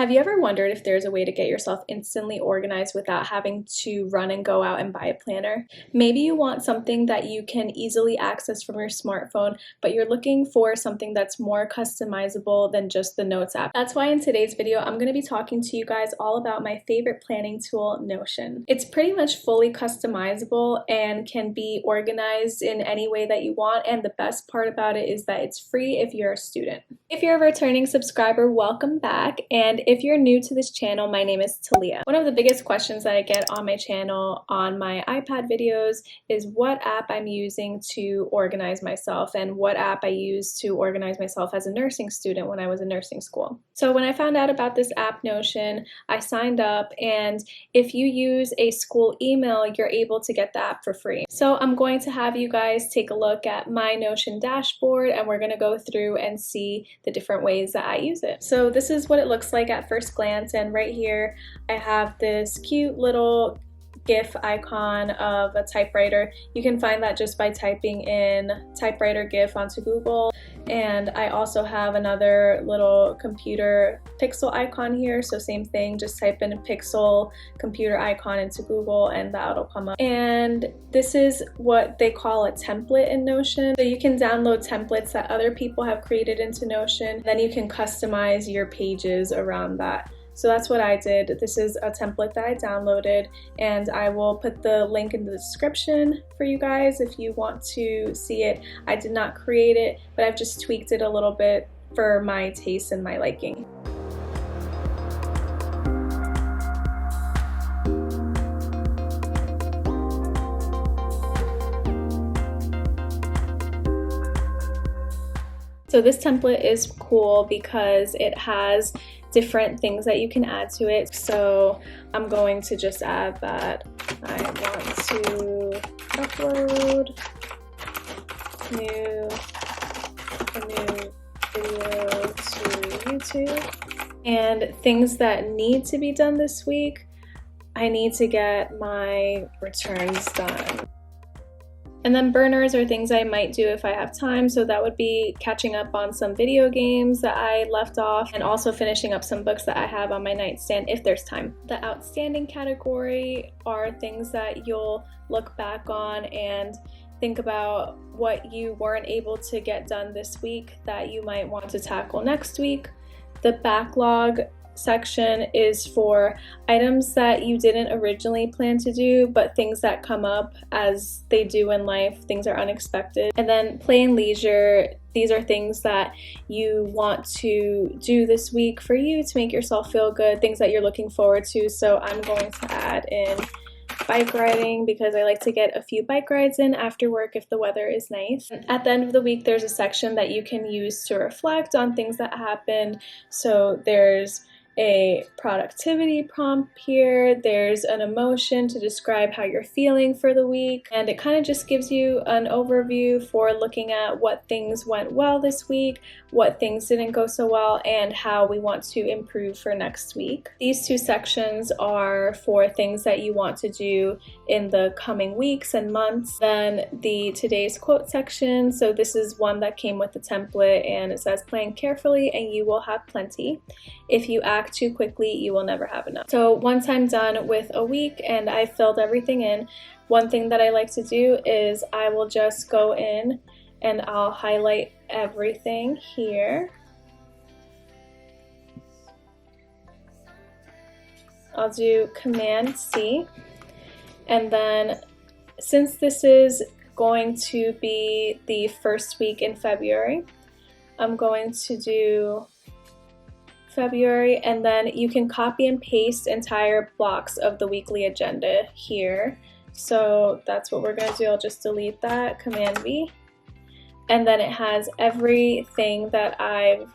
Have you ever wondered if there's a way to get yourself instantly organized without having to run and go out and buy a planner? Maybe you want something that you can easily access from your smartphone, but you're looking for something that's more customizable than just the Notes app. That's why in today's video, I'm going to be talking to you guys all about my favorite planning tool, Notion. It's pretty much fully customizable and can be organized in any way that you want, and the best part about it is that it's free if you're a student. If you're a returning subscriber, welcome back, and if you're new to this channel, my name is Talia. One of the biggest questions that I get on my channel on my iPad videos is what app I'm using to organize myself and what app I use to organize myself as a nursing student when I was in nursing school. So when I found out about this app Notion, I signed up, and if you use a school email, you're able to get the app for free. So I'm going to have you guys take a look at my Notion dashboard, and we're going to go through and see the different ways that I use it. So this is what it looks like at first glance, and right here I have this cute little GIF icon of a typewriter. You can find that just by typing in typewriter GIF onto Google. And I also have another little computer pixel icon here, so same thing, just type in a pixel computer icon into Google and that'll come up. And this is what they call a template in Notion. So you can download templates that other people have created into Notion, then you can customize your pages around that. So that's what I did. This is a template that I downloaded, and I will put the link in the description for you guys if you want to see it. I did not create it, but I've just tweaked it a little bit for my taste and my liking. So this template is cool because it has different things that you can add to it. So I'm going to just add that I want to upload a new video to YouTube. And things that need to be done this week, I need to get my returns done. And then burners are things I might do if I have time, so that would be catching up on some video games that I left off, and also finishing up some books that I have on my nightstand if there's time. The outstanding category are things that you'll look back on and think about what you weren't able to get done this week that you might want to tackle next week. The backlog section is for items that you didn't originally plan to do, but things that come up as they do in life. Things are unexpected. And then play and leisure, these are things that you want to do this week for you to make yourself feel good, things that you're looking forward to. So I'm going to add in bike riding because I like to get a few bike rides in after work if the weather is nice. At the end of the week, there's a section that you can use to reflect on things that happened. So there's a productivity prompt here, there's an emotion to describe how you're feeling for the week, and it kind of just gives you an overview for looking at what things went well this week, what things didn't go so well, and how we want to improve for next week. These two sections are for things that you want to do in the coming weeks and months. Then the today's quote section, so this is one that came with the template, and it says plan carefully and you will have plenty. If you act too quickly, you will never have enough. So once I'm done with a week and I filled everything in, one thing that I like to do is I will just go in and I'll highlight everything here. I'll do Command C, and then since this is going to be the first week in February, I'm going to do February, and then you can copy and paste entire blocks of the weekly agenda here. So that's what we're going to do. I'll just delete that, Command V, and then it has everything that I've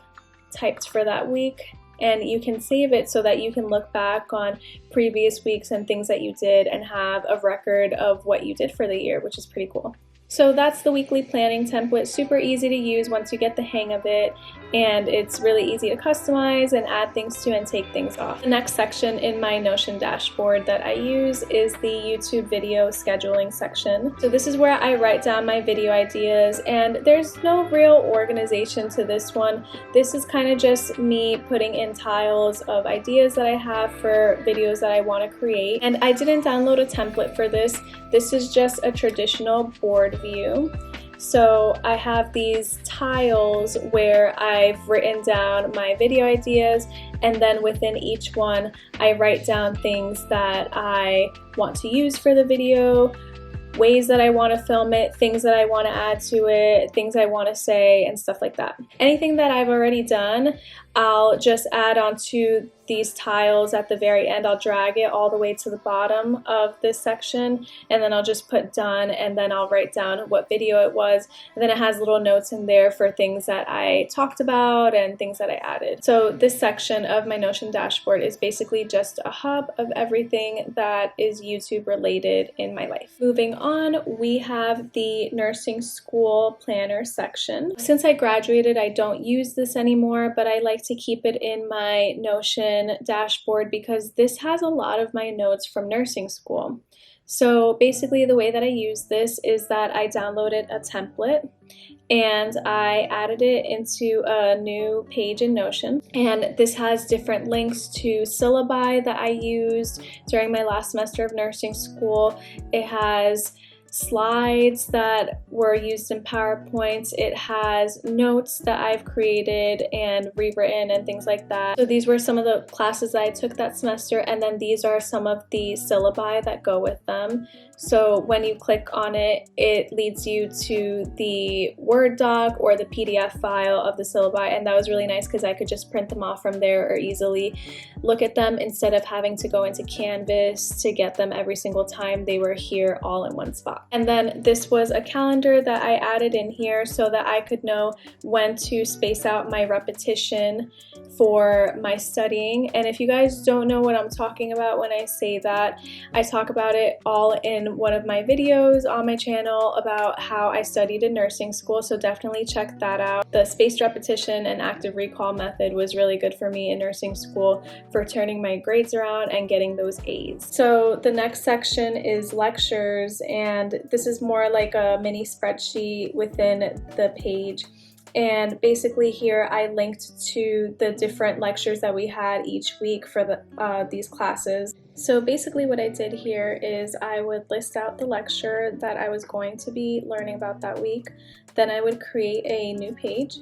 typed for that week, and you can save it so that you can look back on previous weeks and things that you did and have a record of what you did for the year, which is pretty cool. So that's the weekly planning template. Super easy to use once you get the hang of it, and it's really easy to customize and add things to and take things off. The next section in my Notion dashboard that I use is the YouTube video scheduling section. So this is where I write down my video ideas, and there's no real organization to this one. This is kind of just me putting in tiles of ideas that I have for videos that I want to create. And I didn't download a template for this. This is just a traditional board view. So I have these tiles where I've written down my video ideas, and then within each one I write down things that I want to use for the video, ways that I want to film it, things that I want to add to it, things I want to say, and stuff like that. Anything that I've already done, I'll just add onto these tiles at the very end. I'll drag it all the way to the bottom of this section, and then I'll just put done, and then I'll write down what video it was, and then it has little notes in there for things that I talked about and things that I added. So this section of my Notion dashboard is basically just a hub of everything that is YouTube related in my life. Moving on, we have the nursing school planner section. Since I graduated, I don't use this anymore, but I like to keep it in my Notion dashboard because this has a lot of my notes from nursing school. So basically the way that I use this is that I downloaded a template and I added it into a new page in Notion, and this has different links to syllabi that I used during my last semester of nursing school. It has slides that were used in PowerPoints. It has notes that I've created and rewritten and things like that. So these were some of the classes that I took that semester, and then these are some of the syllabi that go with them. So when you click on it, it leads you to the Word doc or the PDF file of the syllabi, and that was really nice because I could just print them off from there or easily look at them instead of having to go into Canvas to get them every single time. They were here all in one spot. And then this was a calendar that I added in here so that I could know when to space out my repetition for my studying. And if you guys don't know what I'm talking about when I say that, I talk about it all in one of my videos on my channel about how I studied in nursing school, so definitely check that out. The spaced repetition and active recall method was really good for me in nursing school for turning my grades around and getting those A's. So the next section is lectures, and this is more like a mini spreadsheet within the page. And basically here I linked to the different lectures that we had each week for these classes. So basically what I did here is I would list out the lecture that I was going to be learning about that week. Then I would create a new page.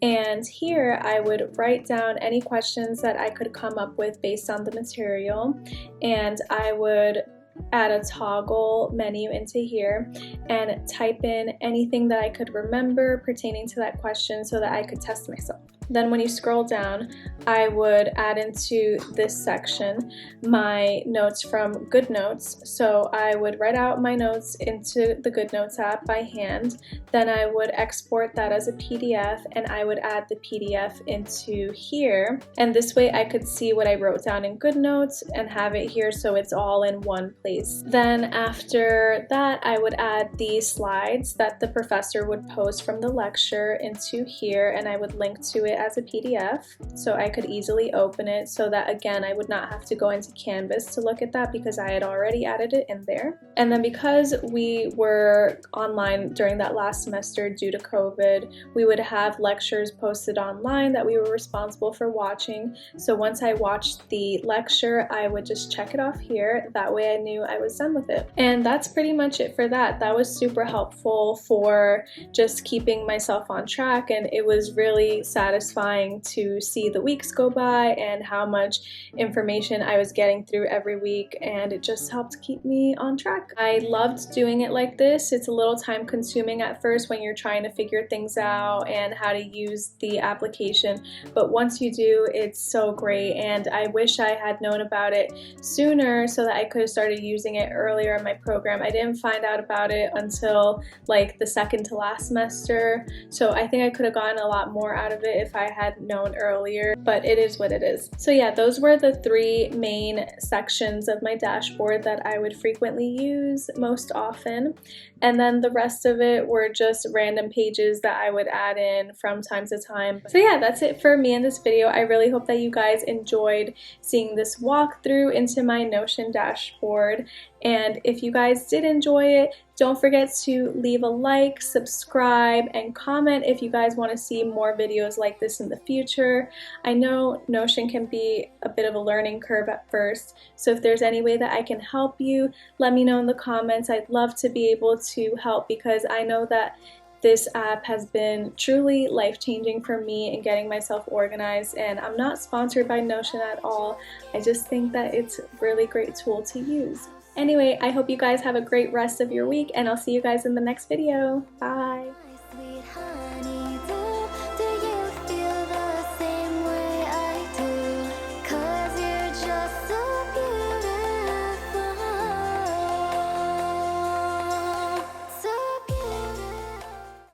And here I would write down any questions that I could come up with based on the material. And I would add a toggle menu into here and type in anything that I could remember pertaining to that question so that I could test myself. Then when you scroll down, I would add into this section my notes from GoodNotes. So I would write out my notes into the GoodNotes app by hand. Then I would export that as a PDF, and I would add the PDF into here. And this way I could see what I wrote down in GoodNotes and have it here so it's all in one place. Then after that, I would add the slides that the professor would post from the lecture into here, and I would link to it as a PDF so I could easily open it, so that again I would not have to go into Canvas to look at that because I had already added it in there. And then because we were online during that last semester due to COVID, we would have lectures posted online that we were responsible for watching. So once I watched the lecture, I would just check it off here. That way I knew I was done with it. And that's pretty much it for that. That was super helpful for just keeping myself on track, and it was really satisfying to see the weeks go by and how much information I was getting through every week, and it just helped keep me on track. I loved doing it like this. It's a little time consuming at first when you're trying to figure things out and how to use the application, but once you do, it's so great, and I wish I had known about it sooner so that I could have started using it earlier in my program. I didn't find out about it until like the second to last semester, so I think I could have gotten a lot more out of it if if I had known earlier, but it is what it is. So yeah, those were the 3 main sections of my dashboard that I would frequently use most often. And then the rest of it were just random pages that I would add in from time to time. So yeah, that's it for me in this video. I really hope that you guys enjoyed seeing this walkthrough into my Notion dashboard. And if you guys did enjoy it, don't forget to leave a like, subscribe, and comment if you guys want to see more videos like this in the future. I know Notion can be a bit of a learning curve at first, so if there's any way that I can help you, let me know in the comments. I'd love to be able to help because I know that this app has been truly life-changing for me in getting myself organized, and I'm not sponsored by Notion at all. I just think that it's a really great tool to use. Anyway, I hope you guys have a great rest of your week, and I'll see you guys in the next video. Bye!